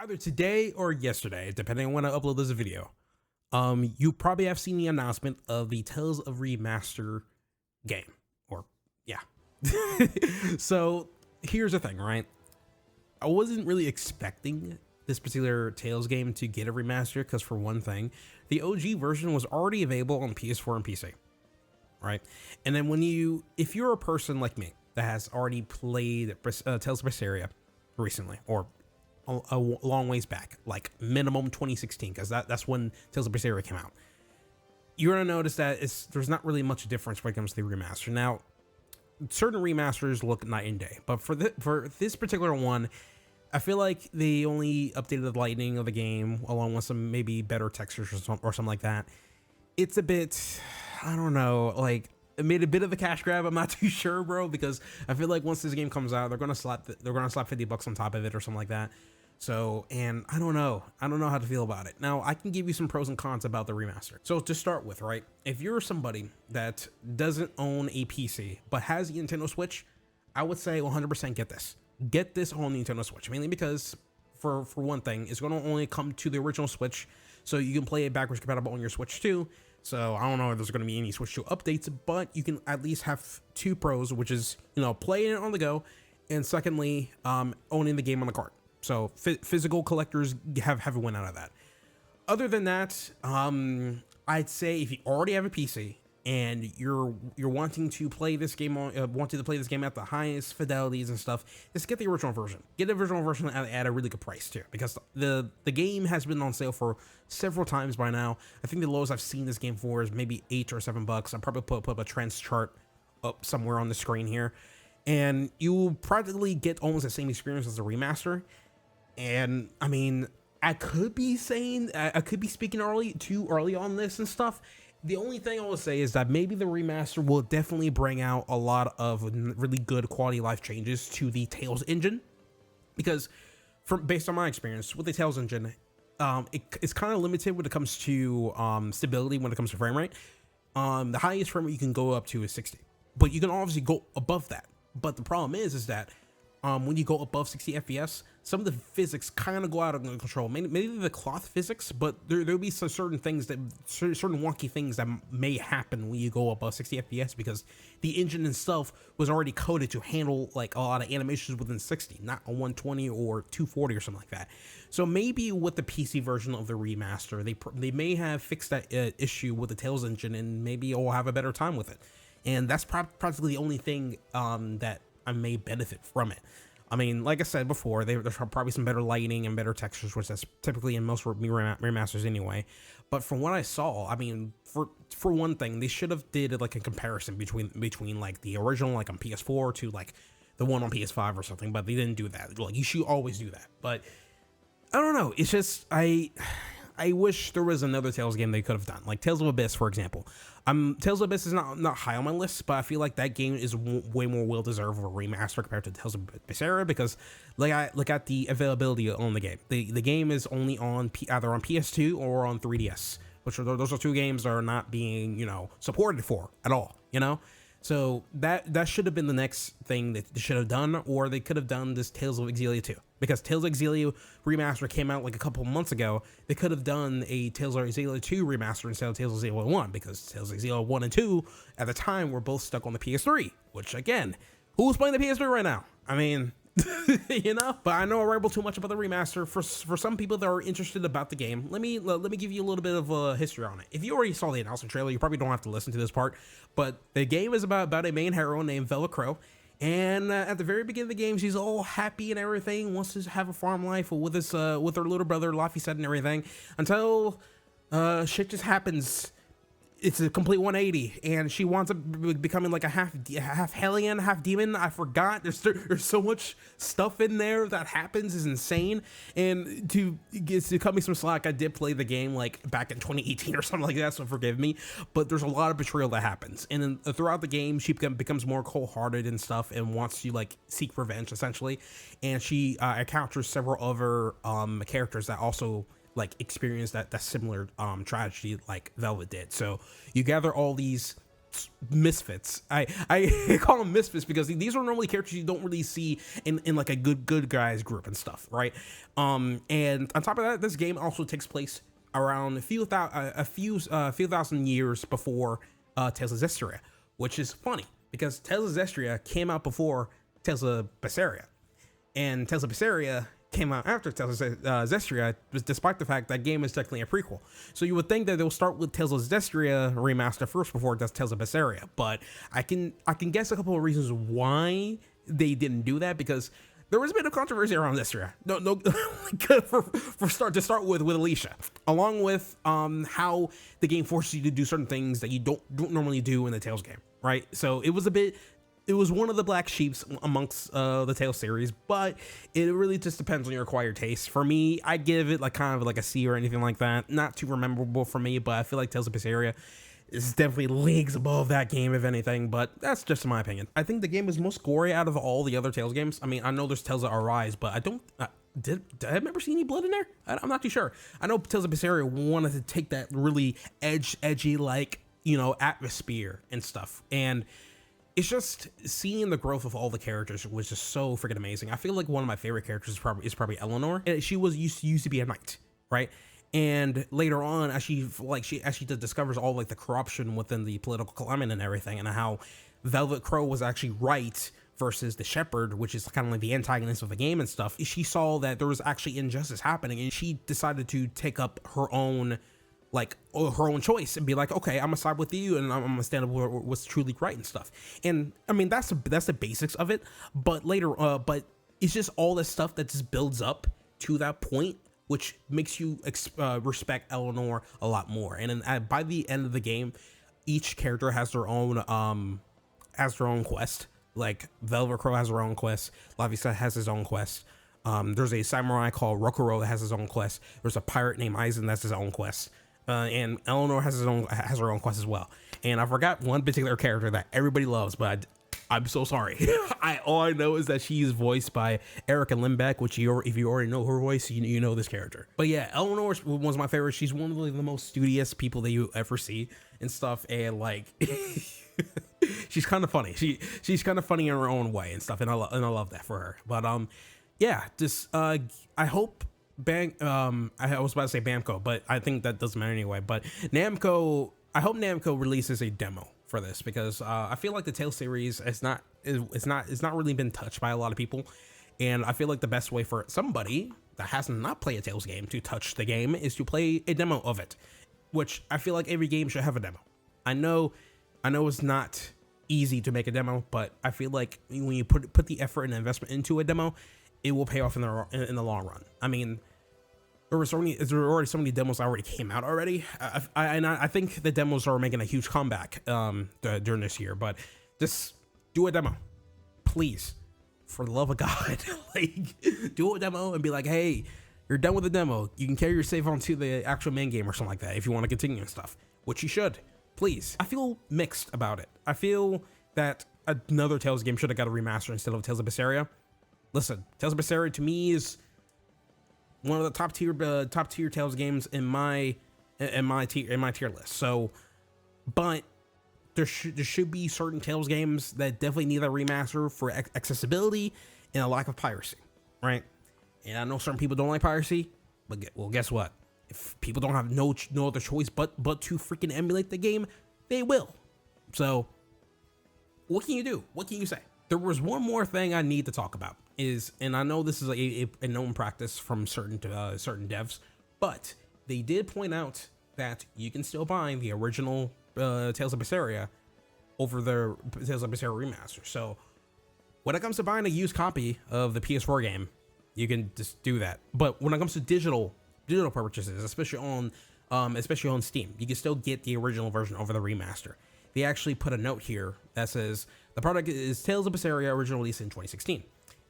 either today or yesterday, depending on when I upload this video. You probably have seen the announcement of the Tales of Remaster game, or yeah. So here's the thing, right? I wasn't really expecting this particular Tales game to get a remaster because, for one thing, the OG version was already available on PS4 and PC, right? And then if you're a person like me that has already played Tales of Berseria recently, or a long ways back, like minimum 2016, because that's when Tales of Berseria came out, you're gonna notice that there's not really much difference when it comes to the remaster. Now, certain remasters look night and day, but for this particular one, I feel like they only updated the lighting of the game along with some maybe better textures or something like that. It's a bit, I don't know, like it made a bit of a cash grab. I'm not too sure, bro, because I feel like once this game comes out, they're gonna slap $50 on top of it or something like that. So, and I don't know how to feel about it. Now, I can give you some pros and cons about the remaster. So to start with, right, if you're somebody that doesn't own a PC but has a Nintendo Switch, I would say 100% get this on the Nintendo Switch, mainly because for one thing, it's going to only come to the original Switch, so you can play it backwards compatible on your Switch too. So I don't know if there's going to be any Switch 2 updates, but you can at least have two pros, which is, playing it on the go, and secondly, owning the game on the cart. So physical collectors have a win out of that. Other than that, I'd say if you already have a PC and you're wanting to play this game at the highest fidelities and stuff, just get the original version. Get the original version at a really good price too, because the game has been on sale for several times by now. I think the lowest I've seen this game for is maybe $8 or $7. I'll probably put up a trends chart up somewhere on the screen here, and you will practically get almost the same experience as a remaster. And I mean, I could be speaking too early on this and stuff. The only thing I will say is that maybe the remaster will definitely bring out a lot of really good quality of life changes to the Tales engine, because based on my experience with the Tales engine, it's kind of limited when it comes to stability, when it comes to frame rate. The highest frame rate you can go up to is 60, but you can obviously go above that. But the problem is that when you go above 60 FPS, some of the physics kind of go out of control. Maybe the cloth physics, but there'll be some certain wonky things that may happen when you go above 60 FPS, because the engine itself was already coded to handle like a lot of animations within 60, not a 120 or 240 or something like that. So maybe with the PC version of the remaster, they may have fixed that issue with the Tales engine, and maybe I'll have a better time with it. And that's practically the only thing that I may benefit from it. I mean, like I said before, there's probably some better lighting and better textures, which that's typically in most remasters anyway. But from what I saw, I mean, for one thing, they should have did like a comparison between like the original, like on PS4 to like the one on PS5 or something. But they didn't do that. Like, you should always do that. But I don't know. It's just I wish there was another Tales game they could have done, like Tales of Abyss, for example. Tales of Abyss is not high on my list, but I feel like that game is way more well-deserved of a remaster compared to Tales of Berseria, because look at the availability on the game. The game is only on either on PS2 or on 3DS, which those are two games that are not being, supported for at all, So that should have been the next thing that they should have done, or they could have done this Tales of Exilio 2. Because Tales of Exilio Remaster came out like a couple months ago. They could have done a Tales of Exilio 2 remaster instead of Tales of Exilio 1, because Tales of Exilio 1 and 2 at the time were both stuck on the PS3, which, again, who's playing the PS3 right now? I mean, but I know I ramble too much about the remaster. For some people that are interested about the game, let me give you a little bit of a history on it. If you already saw the announcement trailer, you probably don't have to listen to this part, but the game is about a main hero named Vela Crow. And at the very beginning of the game, she's all happy and everything, wants to have a farm life with her little brother Laphicet and everything, until shit just happens. It's a complete 180, and she winds up becoming like a half hellion, half demon. I forgot. There's so much stuff in there that happens, is insane. And to cut me some slack, I did play the game like back in 2018 or something like that, so forgive me. But there's a lot of betrayal that happens, and throughout the game, she becomes more cold-hearted and stuff, and wants to like seek revenge essentially. And she encounters several other characters that also like experience that similar tragedy like Velvet did. So you gather all these misfits. I call them misfits because these are normally characters you don't really see in like a good guys group and stuff, right? And on top of that, this game also takes place around a few thousand years before Tales of Zestiria, which is funny because Tales of Zestiria came out before Tales of Berseria, and Tales of Berseria came out after Tales of Zestiria, despite the fact that game is technically a prequel. So you would think that they'll start with Tales of Zestiria remaster first before it does Tales of Berseria, but I can guess a couple of reasons why they didn't do that, because there was a bit of controversy around Zestiria. No, for start with Alicia, along with how the game forces you to do certain things that you don't normally do in the Tales game, right? So it was one of the black sheeps amongst the Tales series, but it really just depends on your acquired taste. For me, I give it like kind of like a C or anything like that. Not too memorable for me, but I feel like Tales of Berseria is definitely leagues above that game, if anything, but that's just my opinion. I think the game is most gory out of all the other Tales games. I mean, I know there's Tales of Arise, but I don't... did I ever see any blood in there? I'm not too sure. I know Tales of Berseria wanted to take that really edgy, like, you know, atmosphere and stuff, and it's just seeing the growth of all the characters was just so freaking amazing. I feel like one of my favorite characters is probably Eleanor. She was used to be a knight, right? And later on, as she discovers all like the corruption within the political climate and everything, and how Velvet Crow was actually right versus the Shepherd, which is kind of like the antagonist of the game and stuff, she saw that there was actually injustice happening, and she decided to take up her own choice and be like, okay, I'm gonna side with you, and I'm gonna stand up for what's truly right and stuff. And I mean, that's the basics of it. But later, but it's just all this stuff that just builds up to that point, which makes you respect Eleanor a lot more. And then by the end of the game, each character has their own quest. Like Velvet Crow has her own quest. Lavisa has his own quest. There's a samurai called Rokuro that has his own quest. There's a pirate named Aizen that's his own quest. And Eleanor has her own quest as well. And I forgot one particular character that everybody loves, but I'm so sorry. All I know is that she's voiced by Erica Lindbeck, which if you already know her voice, you know this character. But yeah, Eleanor was my favorite. She's one of the most studious people that you ever see and stuff. And like, she's kind of funny. She's kind of funny in her own way and stuff. And I love that for her. But yeah, just I hope I was about to say Bamco, but I think that doesn't matter anyway. But Namco, I hope Namco releases a demo for this, because I feel like the Tales series it's not really been touched by a lot of people, and I feel like the best way for somebody that has not played a Tales game to touch the game is to play a demo of it, which I feel like every game should have a demo. I know it's not easy to make a demo, but I feel like when you put the effort and investment into a demo, it will pay off in the long run. I mean, there were already so many demos that already came out already. I think the demos are making a huge comeback during this year, but just do a demo, please, for the love of God. Like, do a demo and be like, hey, you're done with the demo. You can carry your save onto the actual main game or something like that if you want to continue and stuff, which you should, please. I feel mixed about it. I feel that another Tales game should have got a remaster instead of Tales of Berseria. Listen, Tales of Berseria to me is one of the top tier Tales games in my tier list. So, but there should be certain Tales games that definitely need a remaster for accessibility and a lack of piracy, right? And I know certain people don't like piracy, but guess what? If people don't have no other choice but to freaking emulate the game, they will. So, what can you do? What can you say? There was one more thing I need to talk about, and I know this is a known practice from certain devs, but they did point out that you can still buy the original Tales of Berseria over the Tales of Berseria remaster. So when it comes to buying a used copy of the PS4 game, you can just do that. But when it comes to digital purchases, especially on Steam, you can still get the original version over the remaster. They actually put a note here that says the product is Tales of Berseria, original release in 2016.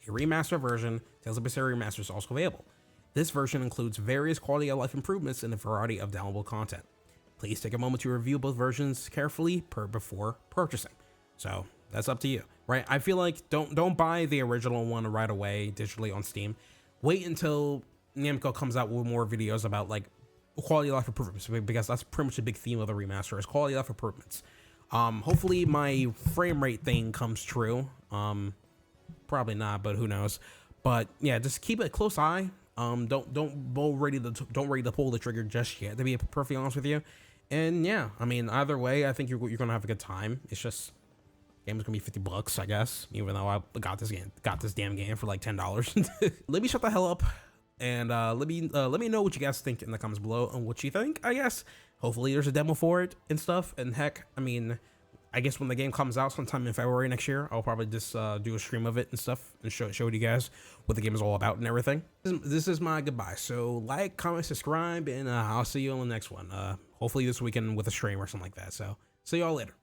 A remaster version, Tales of Berseria Remaster, is also available. This version includes various quality of life improvements and a variety of downloadable content. Please take a moment to review both versions carefully before purchasing. So that's up to you, right? I feel like don't buy the original one right away digitally on Steam. Wait until Namco comes out with more videos about like quality of life improvements, because that's pretty much a big theme of the remaster is quality of life improvements. Hopefully my frame rate thing comes true. Probably not, but who knows. But yeah, just keep a close eye. Don't ready to pull the trigger just yet, to be perfectly honest with you. And yeah, I mean, either way, I think you're gonna have a good time. It's just, game is gonna be $50, I guess. Even though I got this damn game for like $10. Let me shut the hell up, and let me know what you guys think in the comments below and what you think. I guess hopefully there's a demo for it and stuff. And heck, I mean, I guess when the game comes out sometime in February next year, I'll probably just do a stream of it and stuff and show you guys what the game is all about and everything. This is my goodbye. So like, comment, subscribe, and I'll see you on the next one. Hopefully this weekend with a stream or something like that. So see y'all later.